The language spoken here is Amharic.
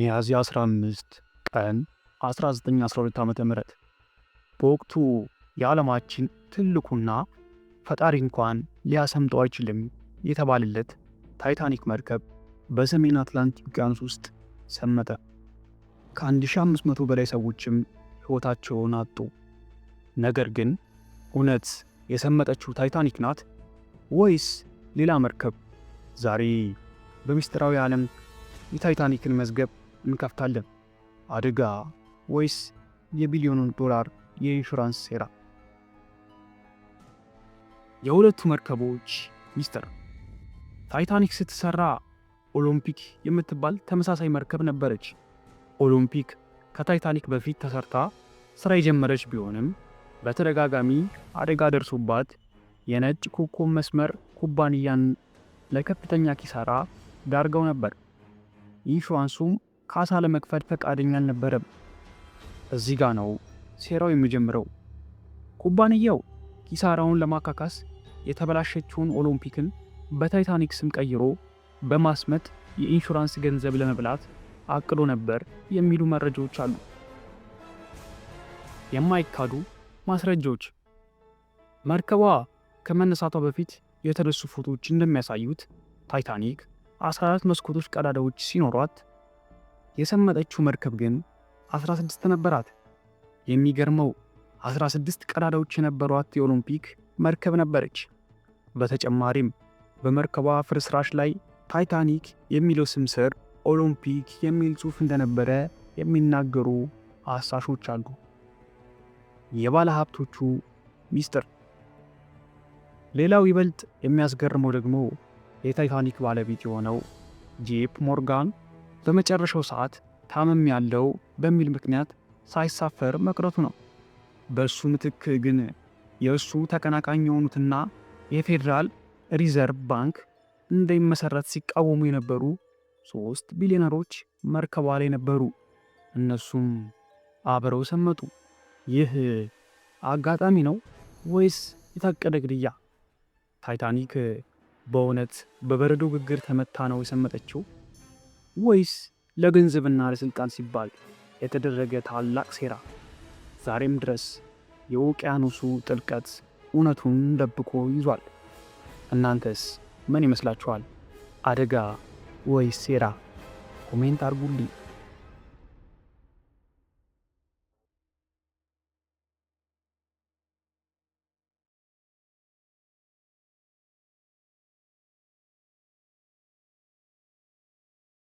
ሚያዝያ 15 ቀን 1912 ዓ.ም በወቅቱ የዓለማችን ትልቁና ፈጣሪ እንኳን ሊያሰምጠው አይችልም የተባለለት ታይታኒክ መርከብ በሰሜን አትላንቲክ ውቅያኖስ ውስጥ ሰመጠ። ከ1500 በላይ ሰዎችም ሕይወታቸውን አጡ። ነገር ግን እውነት የሰመጠችው ታይታኒክ ናት ወይስ ሌላ መርከብ? ዛሬ በሚስጥራዊ ዓለም የታይታኒክን መዝገብ እንከፍታለን። አደጋ ወይስ የቢሊዮኑን ዶላር የኢንሹራንስ ሴራ? የሁለቱ መርከቦች ሚስጥር። ታይታኒክ ስትሰራ ኦሎምፒክ የምትባል ተመሳሳይ መርከብ ነበረች። ኦሎምፒክ ከታይታኒክ በፊት ተሰርታ ስራ የጀመረች ቢሆንም በተደጋጋሚ አደጋ ደርሶባት የነጭ ኮከብ መስመር ኩባንያን ለከፍተኛ ኪሳራ ዳርገው ነበር። ኢንሹራንሱም ካሳ ለመክፈል ፈቃደኛ አልነበረም። እዚህ ጋ ነው ሴራው የሚጀምረው። ኩባንያው ኪሳራውን ለማካካስ የተበላሸችውን ኦሎምፒክን በታይታኒክ ስም ቀይሮ በማስመጥ የኢንሹራንስ ገንዘብ ለመብላት አቅዶ ነበር የሚሉ መረጃዎች አሉ። የማይካዱ ማስረጃዎች። መርከቧ ከመነሳቷ በፊት የተነሱ ፎቶዎች እንደሚያሳዩት ታይታኒክ 14 መስኮቶች ቀዳዳዎች ሲኖሯት የሰመጠችው መርከብ ግን 16 ነበራት። የሚገርመው 16 ቀዳዳዎች የነበሯት የኦሎምፒክ መርከብ ነበረች። በተጨማሪም በመርከቧ ፍርስራሽ ላይ ታይታኒክ የሚለው ስም ስር ኦሎምፒክ የሚል ጽሑፍ እንደነበረ የሚናገሩ አሳሾች አሉ። የባለ ሀብቶቹ ሚስጥር። ሌላው ይበልጥ የሚያስገርመው ደግሞ የታይታኒክ ባለቤት የሆነው ጄፕ ሞርጋን በመጨረሻው ሰዓት ታመም ያለው በሚል ምክንያት ሳይሳፈር መቅረቱ ነው። በእሱ ምትክ ግን የእሱ ተቀናቃኝ የሆኑትና የፌዴራል ሪዘርቭ ባንክ እንደሚመሰረት ሲቃወሙ የነበሩ 3 ቢሊዮነሮች መርከቧ ላይ ነበሩ። እነሱም አብረው ሰመጡ። ይህ አጋጣሚ ነው ወይስ የታቀደ ግድያ? ታይታኒክ በእውነት በበረዶ ግግር ተመታ ነው የሰመጠችው ወይስ ለገንዘብና ለስልጣን ሲባል የተደረገ ታላቅ ሴራ? ዛሬም ድረስ የውቅያኖሱ ጥልቀት እውነቱን ደብቆ ይዟል። እናንተስ ምን ይመስላችኋል? አደጋ ወይስ ሴራ? ኮሜንት አድርጉልኝ።